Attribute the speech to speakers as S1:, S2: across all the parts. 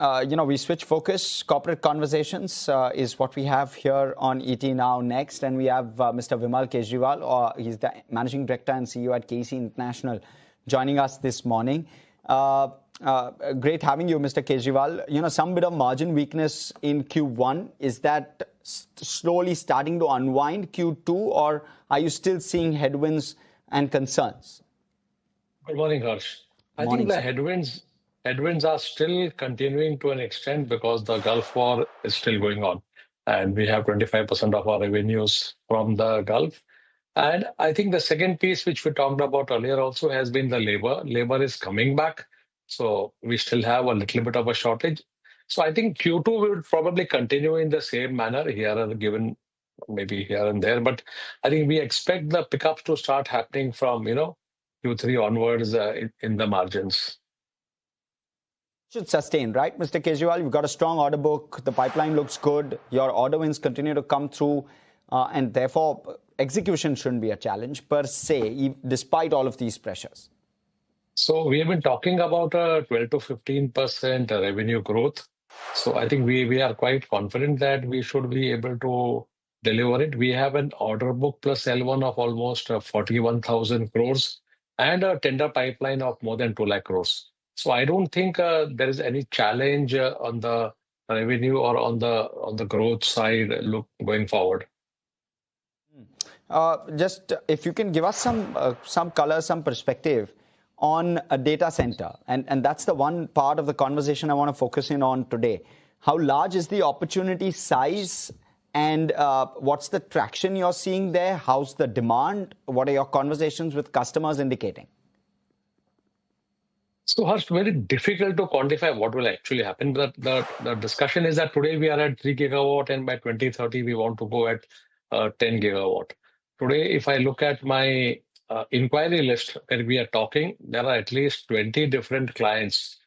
S1: we switch focus. Corporate conversations is what we have here on ET Now next. And we have Mr. Vimal Kejriwal, he's the Managing Director and CEO at KEC International, joining us this morning. Great having you, Mr. Kejriwal. Some bit of margin weakness in Q1. Is that slowly starting to unwind Q2, or are you still seeing headwinds and concerns?
S2: Good morning, Hersh. I think the headwinds are still continuing to an extent because the Gulf War is still going on. And we have 25% of our revenues from the Gulf. And I think the second piece, which we talked about earlier also, has been the labor. Labor is coming back. So we still have a little bit of a shortage. So I think Q2 will probably continue in the same manner here, given maybe here and there. But I think we expect the pickups to start happening from, Q3 onwards in the margins.
S1: Should sustain, right, Mr. Kejriwal? You've got a strong order book. The pipeline looks good. Your order wins continue to come through. And therefore, execution shouldn't be a challenge per se, despite all of these pressures.
S2: So we have been talking about a 12 to 15% revenue growth. So I think we are quite confident that we should be able to deliver it. We have an order book plus L1 of almost 41,000 crores and a tender pipeline of more than 2 lakh crores. So I don't think there is any challenge on the revenue or on the growth side going forward.
S1: Just if you can give us some color, some perspective on a data center, and that's the one part of the conversation I want to focus in on today. How large is the opportunity size, and what's the traction you're seeing there? How's the demand? What are your conversations with customers indicating?
S2: So, Hersh, very difficult to quantify what will actually happen. But the discussion is that today we are at 3 gigawatt, and by 2030 we want to go at 10 gigawatt. Today, if I look at my inquiry list where we are talking, there are at least 20 different clients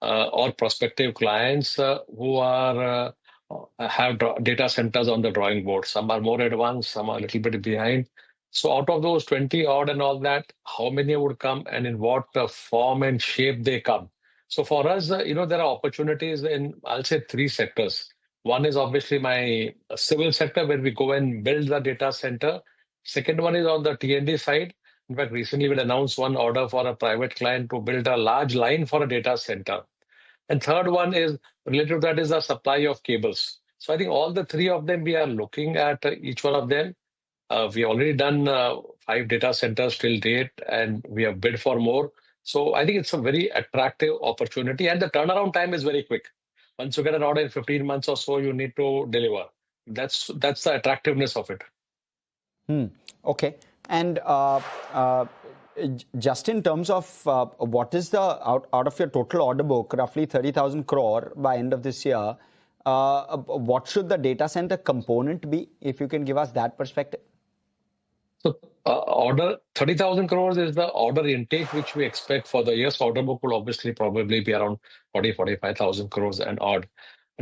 S2: or prospective clients who have data centers on the drawing board. Some are more advanced, some are a little bit behind. So out of those 20 odd and all that, how many would come and in what form and shape they come? So for us, there are opportunities in, I'll say, 3 sectors. One is obviously my civil sector where we go and build the data center. Second one is on the T&D side. In fact, recently we announced one order for a private client to build a large line for a data center. And third one is related to that is the supply of cables. So I think all the 3 of them, we are looking at each one of them. We already done 5 data centers till date, and we have bid for more. So I think it's a very attractive opportunity, and the turnaround time is very quick. Once you get an order in 15 months or so, you need to deliver. That's the attractiveness of it.
S1: Okay. And just in terms of what is the out of your total order book, roughly 30,000 crore by end of this year, what should the data center component be, if you can give us that perspective?
S2: So order 30,000 crores is the order intake which we expect for the year's order book will obviously probably be around 45,000 crores and odd.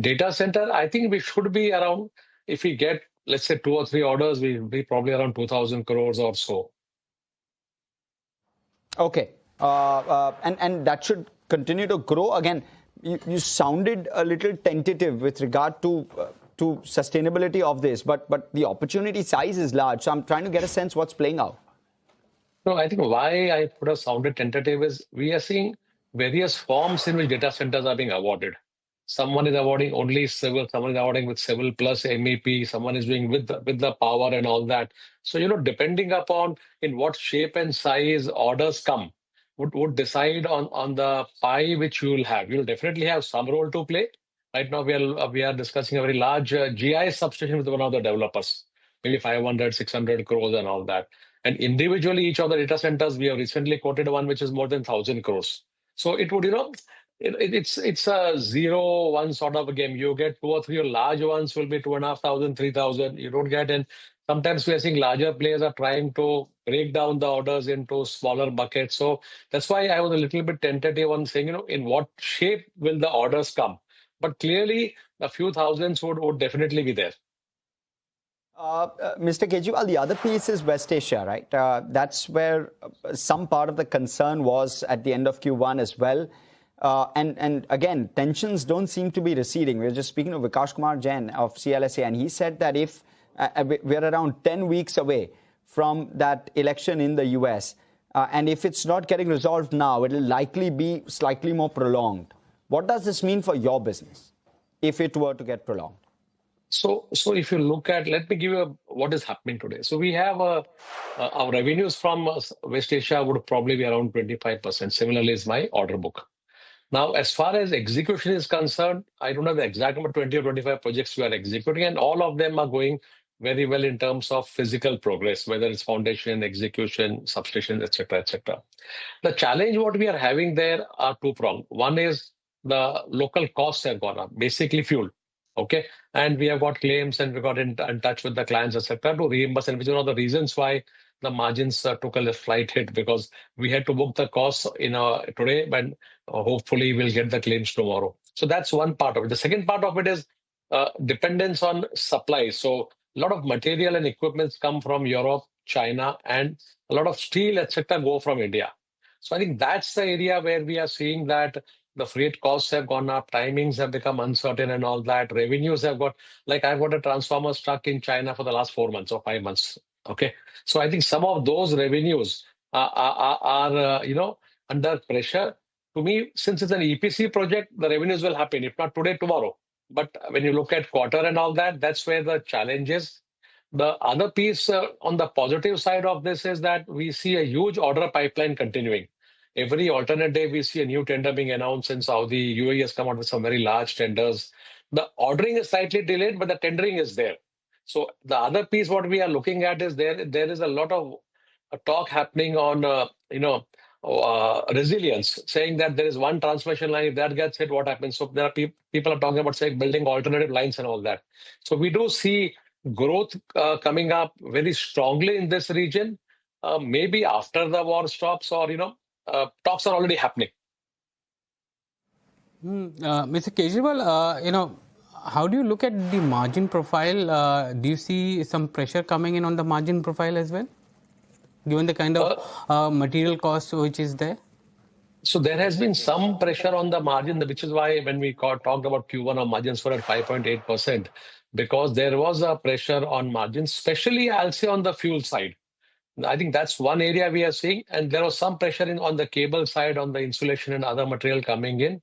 S2: Data center, I think we should be around, if we get, let's say 2 or 3 orders, we'll be probably around 2,000 crores or so.
S1: Okay. And that should continue to grow. Again, you sounded a little tentative with regard to sustainability of this, but the opportunity size is large. So I'm trying to get a sense what's playing out.
S2: No, I think why I put a sounded tentative is we are seeing various forms in which data centers are being awarded. Someone is awarding only civil, someone is awarding with civil plus MEP, someone is doing with the power and all that. So, depending upon in what shape and size orders come, would decide on the pie which you will have. You'll definitely have some role to play. Right now, we are discussing a very large GI substation with one of the developers, maybe 500, 600 crores and all that. And individually, each of the data centers, we have recently quoted one which is more than 1,000 crores. So it would, it's a 0-1 sort of a game. You get 2 or 3 large ones will be 2,500, 3,000. You don't get in. Sometimes we are seeing larger players are trying to break down the orders into smaller buckets. So that's why I was a little bit tentative on saying, in what shape will the orders come? But clearly, a few thousands would definitely be there.
S1: Mr. Kejriwal, the other piece is West Asia, right? That's where some part of the concern was at the end of Q1 as well. And again, tensions don't seem to be receding. We were just speaking to Vikash Kumar Jain of CLSA, and he said that if we're around 10 weeks away from that election in the US, and if it's not getting resolved now, it'll likely be slightly more prolonged. What does this mean for your business if it were to get prolonged?
S2: So if you look at, let me give you what is happening today. So we have our revenues from West Asia would probably be around 25%. Similarly, is my order book. Now, as far as execution is concerned, I don't have the exact number, 20 or 25 projects we are executing, and all of them are going very well in terms of physical progress, whether it's foundation, execution, substation, etc., etc. The challenge what we are having there are two-pronged. One is the local costs have gone up, basically fuel. Okay, and we have got claims and we got in touch with the clients, etc., to reimburse, and which is one of the reasons why the margins took a slight hit, because we had to book the costs in today, but hopefully we'll get the claims tomorrow. So that's one part of it. The second part of it is dependence on supply. So a lot of material and equipments come from Europe, China, and a lot of steel, etc., go from India. So I think that's the area where we are seeing that the freight costs have gone up, timings have become uncertain and all that. Revenues have got, like I've got a transformer stuck in China for the last 4 months or 5 months. Okay. So I think some of those revenues are under pressure. To me, since it's an EPC project, the revenues will happen, if not today, tomorrow. But when you look at quarter and all that, that's where the challenge is. The other piece on the positive side of this is that we see a huge order pipeline continuing. Every alternate day, we see a new tender being announced in Saudi. UAE has come out with some very large tenders. The ordering is slightly delayed, but the tendering is there. So the other piece, what we are looking at is there is a lot of talk happening on, resilience, saying that there is one transmission line, if that gets hit, what happens? So there are people are talking about, say, building alternative lines and all that. So we do see growth coming up very strongly in this region, maybe after the war stops, or, talks are already happening.
S3: Mr. Kejriwal, how do you look at the margin profile? Do you see some pressure coming in on the margin profile as well, given the kind of material cost which is there?
S2: So there has been some pressure on the margin, which is why when we talked about Q1, our margins were at 5.8%, because there was a pressure on margins, especially I'll say on the fuel side. I think that's one area we are seeing, and there was some pressure on the cable side, on the insulation and other material coming in.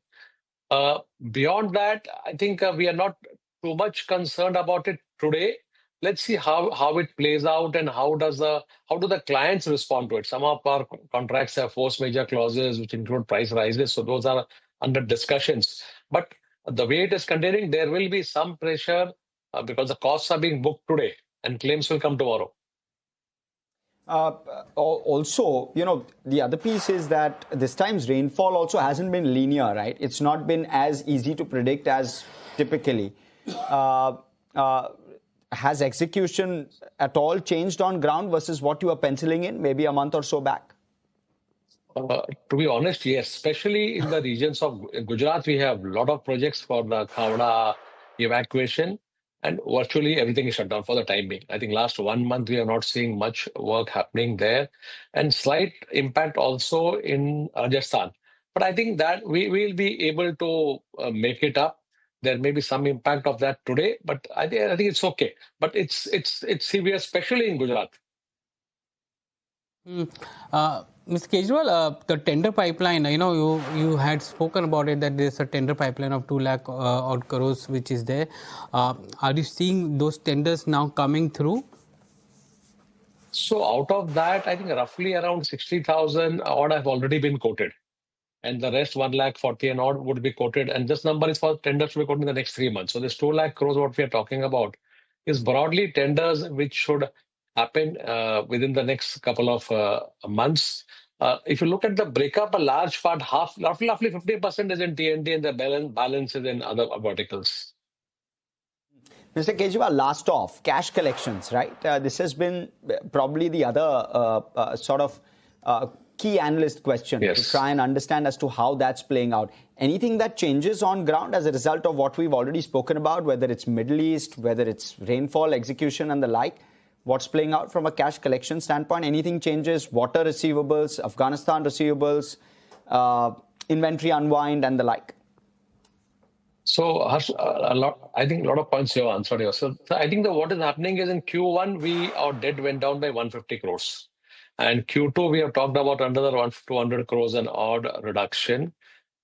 S2: Beyond that, I think we are not too much concerned about it today. Let's see how it plays out and how do the clients respond to it. Some of our contracts have force majeure clauses, which include price rises, so those are under discussions. But the way it is continuing, there will be some pressure because the costs are being booked today and claims will come tomorrow.
S1: Also, the other piece is that this time's rainfall also hasn't been linear, right? It's not been as easy to predict as typically. Has execution at all changed on ground versus what you were penciling in maybe a month or so back?
S2: To be honest, yes. Especially in the regions of Gujarat, we have a lot of projects for the Khavda evacuation. And virtually everything is shut down for the time being. I think last 1 month, we are not seeing much work happening there. And slight impact also in Rajasthan. But I think that we will be able to make it up. There may be some impact of that today, but I think it's okay. But it's severe, especially in Gujarat.
S3: Mr. Kejriwal, the tender pipeline, you had spoken about it, that there's a tender pipeline of 2 lakh odd crores which is there. Are you seeing those tenders now coming through?
S2: So out of that, I think roughly around 60,000 odd have already been quoted. And the rest 1,40,000 and odd would be quoted. And this number is for tenders to be quoted in the next 3 months. So this 2 lakh crores what we are talking about is broadly tenders which should happen within the next couple of months. If you look at the breakup, a large part, roughly 50% is in T&D and the balance is in other verticals.
S1: Mr. Kejriwal, last off, cash collections, right? This has been probably the other sort of key analyst question to try and understand as to how that's playing out. Anything that changes on ground as a result of what we've already spoken about, whether it's Middle East, whether it's rainfall, execution and the like? What's playing out from a cash collection standpoint? Anything changes? Water receivables, Afghanistan receivables, inventory unwind and the like?
S2: So, Harsh, I think a lot of points you have answered here. So I think that what is happening is in Q1, our debt went down by 150 crores. And Q2, we have talked about another 200 crores and odd reduction.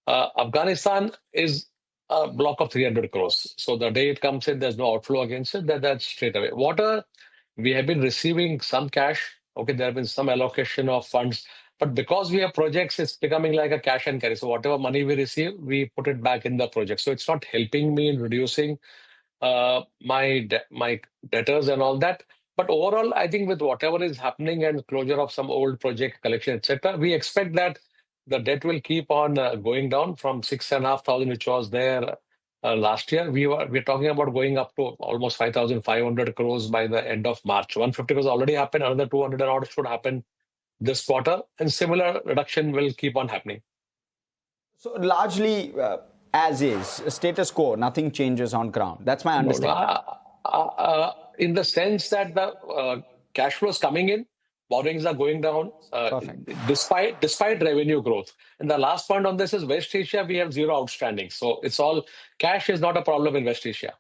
S2: Afghanistan is a block of 300 crores. So the day it comes in, there's no outflow against it, that's straight away. Water, we have been receiving some cash. Okay, there have been some allocation of funds. But because we have projects, it's becoming like a cash and carry. So whatever money we receive, we put it back in the project. So it's not helping me in reducing my debtors and all that. But overall, I think with whatever is happening and closure of some old project collection, etc., we expect that the debt will keep on going down from 6,500, which was there last year. We're talking about going up to almost 5,500 crores by the end of March. 150 crores already happened. Another 200 and odd should happen this quarter, and similar reduction will keep on happening.
S1: So largely as is, status quo, nothing changes on ground. That's my understanding.
S2: In the sense that the cash flows coming in, borrowings are going down despite revenue growth. And the last point on this is West Asia, we have zero outstanding. So it's all cash is not a problem in West Asia.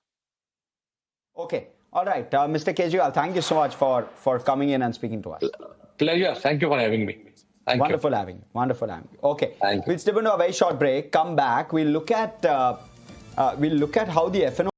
S1: Okay. All right. Mr. Kejriwal, thank you so much for coming in and speaking to us.
S2: Pleasure. Thank you for having me.
S1: Wonderful having you. Okay. We'll step into a very short break. Come back. We'll look at how the FNO